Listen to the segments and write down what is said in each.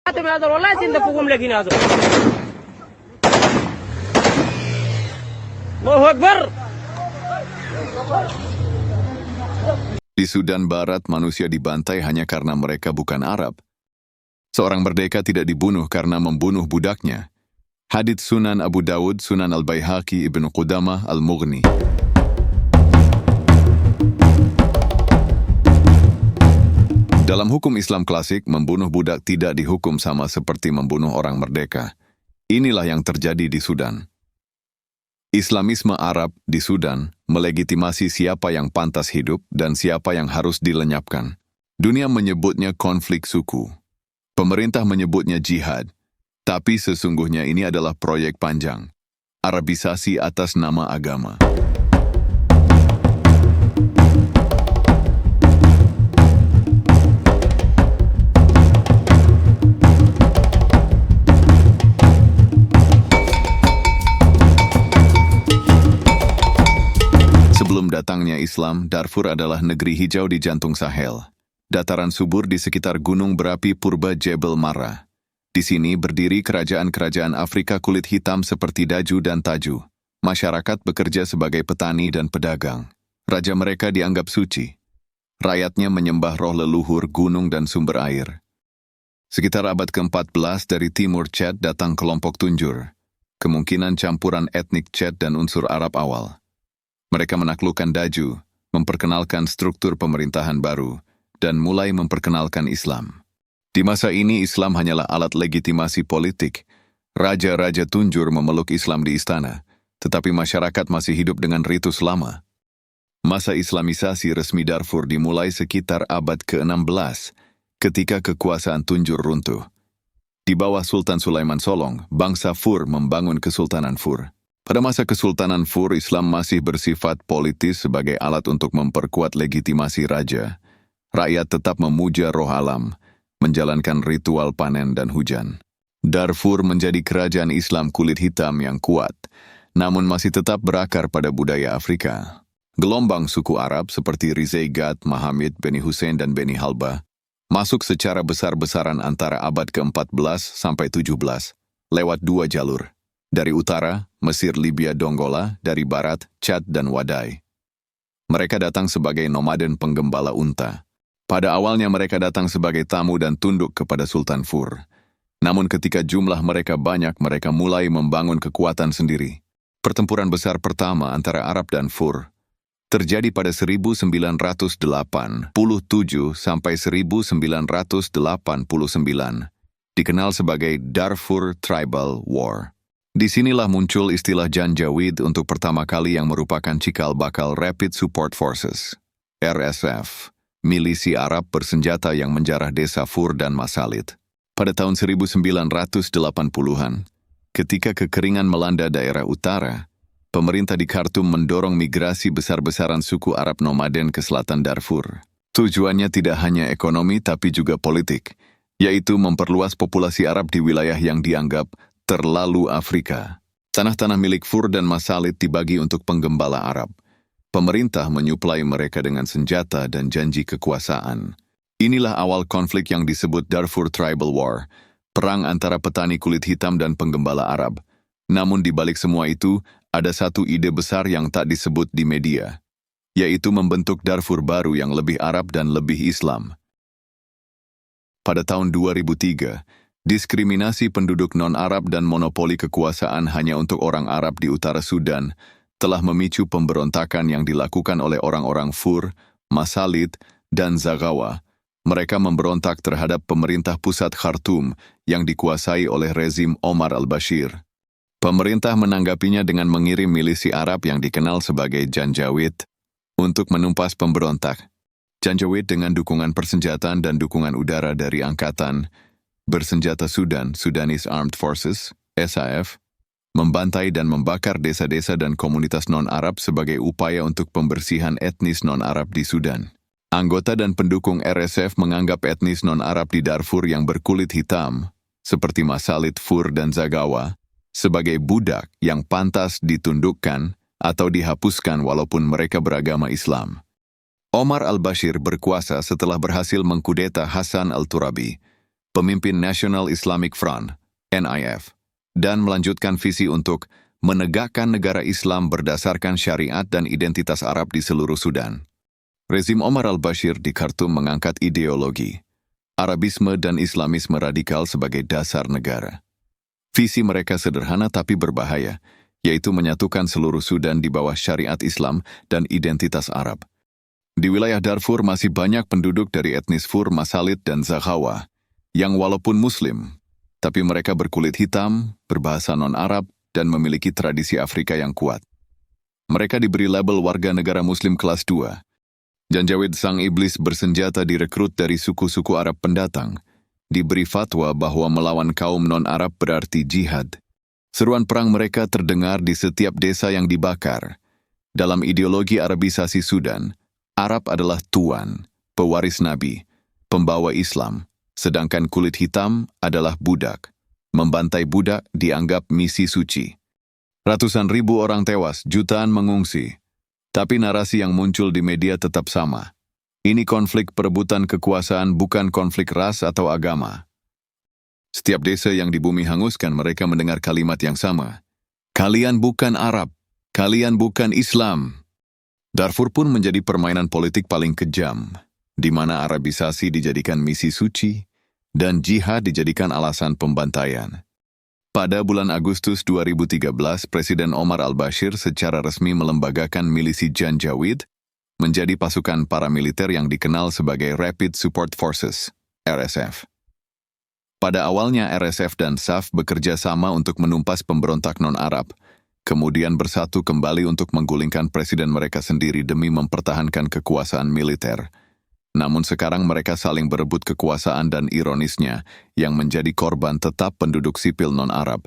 والله سندفقهم لكن هذا الله أكبر. Di Sudan Barat, manusia dibantai hanya karena mereka bukan Arab. Seorang merdeka tidak dibunuh karena membunuh budaknya. Hadits Sunan Abu Dawud, Sunan Al-Baihaqi, Ibnu Qudamah, Al-Mughni. Dalam hukum Islam klasik, membunuh budak tidak dihukum sama seperti membunuh orang merdeka. Inilah yang terjadi di Sudan. Islamisme Arab di Sudan melegitimasi siapa yang pantas hidup dan siapa yang harus dilenyapkan. Dunia menyebutnya konflik suku. Pemerintah menyebutnya jihad. Tapi sesungguhnya ini adalah proyek panjang. Arabisasi atas nama agama. Sebelum datangnya Islam, Darfur adalah negeri hijau di jantung Sahel. Dataran subur di sekitar gunung berapi purba Jebel Marra. Di sini berdiri kerajaan-kerajaan Afrika kulit hitam seperti Daju dan Taju. Masyarakat bekerja sebagai petani dan pedagang. Raja mereka dianggap suci. Rakyatnya menyembah roh leluhur, gunung, dan sumber air. Sekitar abad ke-14 dari timur Chad datang kelompok Tunjur. Kemungkinan campuran etnik Chad dan unsur Arab awal. Mereka menaklukkan Daju, memperkenalkan struktur pemerintahan baru, dan mulai memperkenalkan Islam. Di masa ini Islam hanyalah alat legitimasi politik. Raja-raja Tunjur memeluk Islam di istana, tetapi masyarakat masih hidup dengan ritus lama. Masa Islamisasi resmi Darfur dimulai sekitar abad ke-16, ketika kekuasaan Tunjur runtuh. Di bawah Sultan Sulaiman Solong, bangsa Fur membangun Kesultanan Fur. Pada masa Kesultanan Fur, Islam masih bersifat politis sebagai alat untuk memperkuat legitimasi raja. Rakyat tetap memuja roh alam, menjalankan ritual panen dan hujan. Darfur menjadi kerajaan Islam kulit hitam yang kuat, namun masih tetap berakar pada budaya Afrika. Gelombang suku Arab seperti Rizei Gad, Mahamid, Beni Hussein, dan Beni Halba masuk secara besar-besaran antara abad ke-14 sampai 17, lewat dua jalur. Dari utara, Mesir, Libya, Dongola, dari barat, Chad, dan Wadai. Mereka datang sebagai nomaden penggembala unta. Pada awalnya mereka datang sebagai tamu dan tunduk kepada Sultan Fur. Namun ketika jumlah mereka banyak, mereka mulai membangun kekuatan sendiri. Pertempuran besar pertama antara Arab dan Fur terjadi pada 1987 sampai 1989, dikenal sebagai Darfur Tribal War. Disinilah muncul istilah Janjaweed untuk pertama kali yang merupakan cikal bakal Rapid Support Forces, RSF, milisi Arab bersenjata yang menjarah desa Fur dan Masalit. Pada tahun 1980-an, ketika kekeringan melanda daerah utara, pemerintah di Khartoum mendorong migrasi besar-besaran suku Arab nomaden ke selatan Darfur. Tujuannya tidak hanya ekonomi tapi juga politik, yaitu memperluas populasi Arab di wilayah yang dianggap terlalu Afrika. Tanah-tanah milik Fur dan Masalit dibagi untuk penggembala Arab. Pemerintah menyuplai mereka dengan senjata dan janji kekuasaan. Inilah awal konflik yang disebut Darfur Tribal War, perang antara petani kulit hitam dan penggembala Arab. Namun di balik semua itu, ada satu ide besar yang tak disebut di media, yaitu membentuk Darfur baru yang lebih Arab dan lebih Islam. Pada tahun 2003, diskriminasi penduduk non-Arab dan monopoli kekuasaan hanya untuk orang Arab di utara Sudan telah memicu pemberontakan yang dilakukan oleh orang-orang Fur, Masalit, dan Zaghawa. Mereka memberontak terhadap pemerintah pusat Khartoum yang dikuasai oleh rezim Omar al-Bashir. Pemerintah menanggapinya dengan mengirim milisi Arab yang dikenal sebagai Janjaweed untuk menumpas pemberontak. Janjaweed dengan dukungan persenjataan dan dukungan udara dari Angkatan Bersenjata Sudan, Sudanese Armed Forces, SAF, membantai dan membakar desa-desa dan komunitas non-Arab sebagai upaya untuk pembersihan etnis non-Arab di Sudan. Anggota dan pendukung RSF menganggap etnis non-Arab di Darfur yang berkulit hitam, seperti Masalit, Fur, dan Zaghawa, sebagai budak yang pantas ditundukkan atau dihapuskan walaupun mereka beragama Islam. Omar al-Bashir berkuasa setelah berhasil mengkudeta Hassan al-Turabi, pemimpin National Islamic Front, NIF, dan melanjutkan visi untuk menegakkan negara Islam berdasarkan syariat dan identitas Arab di seluruh Sudan. Rezim Omar al-Bashir di Khartoum mengangkat ideologi Arabisme dan Islamisme radikal sebagai dasar negara. Visi mereka sederhana tapi berbahaya, yaitu menyatukan seluruh Sudan di bawah syariat Islam dan identitas Arab. Di wilayah Darfur masih banyak penduduk dari etnis Fur, Masalit, dan Zakhawa, yang walaupun Muslim, tapi mereka berkulit hitam, berbahasa non-Arab, dan memiliki tradisi Afrika yang kuat. Mereka diberi label warga negara Muslim kelas 2. Janjawid sang iblis bersenjata direkrut dari suku-suku Arab pendatang, diberi fatwa bahwa melawan kaum non-Arab berarti jihad. Seruan perang mereka terdengar di setiap desa yang dibakar. Dalam ideologi Arabisasi Sudan, Arab adalah tuan, pewaris Nabi, pembawa Islam, sedangkan kulit hitam adalah budak. Membantai budak dianggap misi suci. Ratusan ribu orang tewas, jutaan mengungsi. Tapi narasi yang muncul di media tetap sama. Ini konflik perebutan kekuasaan, bukan konflik ras atau agama. Setiap desa yang di bumi hanguskan mereka mendengar kalimat yang sama. Kalian bukan Arab, kalian bukan Islam. Darfur pun menjadi permainan politik paling kejam, di mana Arabisasi dijadikan misi suci, dan jihad dijadikan alasan pembantaian. Pada bulan Agustus 2013, Presiden Omar al-Bashir secara resmi melembagakan milisi Janjawid menjadi pasukan paramiliter yang dikenal sebagai Rapid Support Forces, RSF. Pada awalnya RSF dan SAF bekerja sama untuk menumpas pemberontak non-Arab, kemudian bersatu kembali untuk menggulingkan presiden mereka sendiri demi mempertahankan kekuasaan militer. Namun sekarang mereka saling berebut kekuasaan dan ironisnya, yang menjadi korban tetap penduduk sipil non-Arab.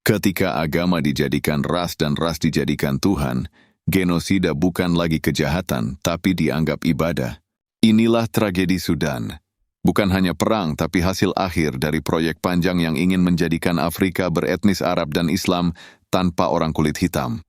Ketika agama dijadikan ras dan ras dijadikan Tuhan, genosida bukan lagi kejahatan, tapi dianggap ibadah. Inilah tragedi Sudan. Bukan hanya perang, tapi hasil akhir dari proyek panjang yang ingin menjadikan Afrika beretnis Arab dan Islam tanpa orang kulit hitam.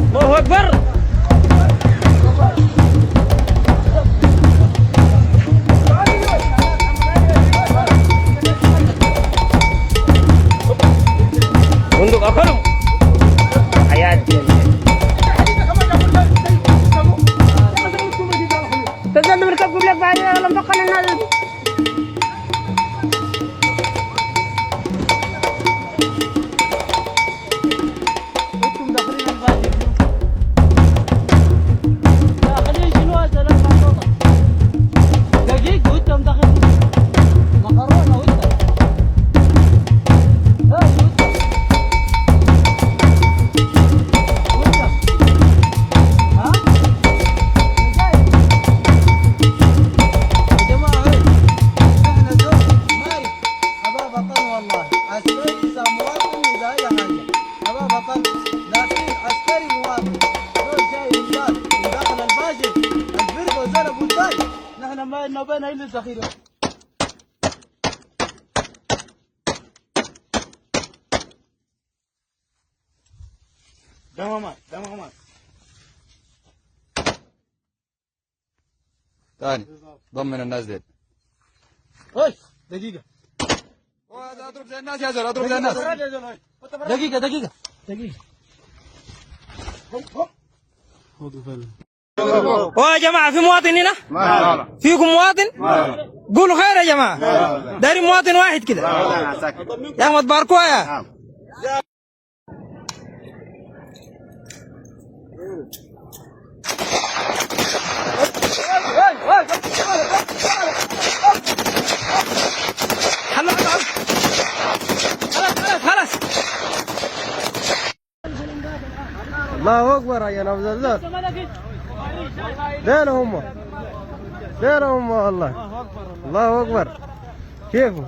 Allahu Akbar. Untuk apa lu? Ayat. Tazal mereka قبلك بعد لما بقى لنا نبينا إلا الذخيرة. دمامات ثاني ضمن الناس ديل. هاي دقيقة. اضرب زي الناس يا زول، اضرب زي الناس. دقيقة. يا جماعة في مواطن هنا؟ فيكم مواطن؟ قولوا خير يا جماعة. داري مواطن واحد كده. يا أحمد باركوا يا. خلاص. الله أكبر يا نبض الزاد. دينهم والله. الله أكبر. كيفه؟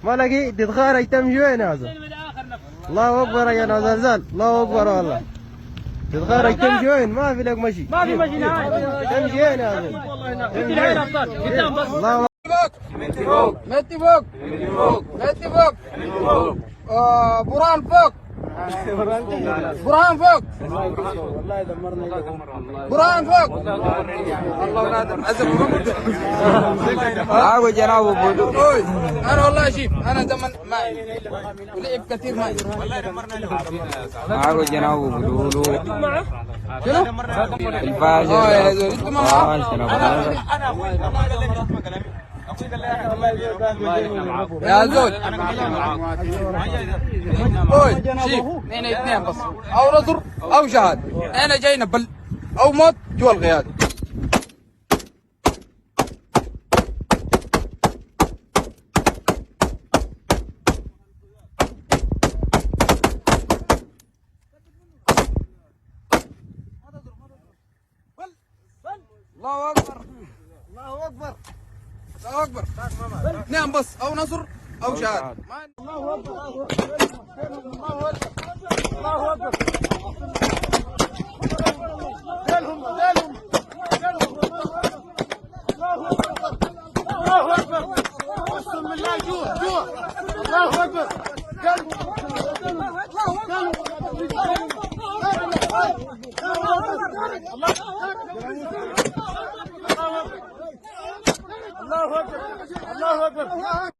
ما لقي تتخارج تمشي وين يا زول؟ الله أكبر يا نبض الزاد. الله أكبر والله. تتخارج تمشي وين؟ ما في لك مشي. ما في مشي نهائي. تمشي وين يا زول؟ الله متي فوق بران فوق برهان فوق برهان فوق عاقو جناب ابو أوي. انا والله شيف انا زمن معي ولعب كثير معي عاقو جناب ابو شنو؟ الفاجر يا زول انتم معاه يا زول اوي شيف احنا اثنين بس او نصر او شهاد احنا جاي نبل او موت جوا القياده الله اكبر الله اكبر الله اكبر اثنين بس او نصر او شهاد الله اكبر الله اكبر الله اكبر دلهم دلهم الله اكبر اقسم بالله جوا جوا الله اكبر الله اكبر الله اكبر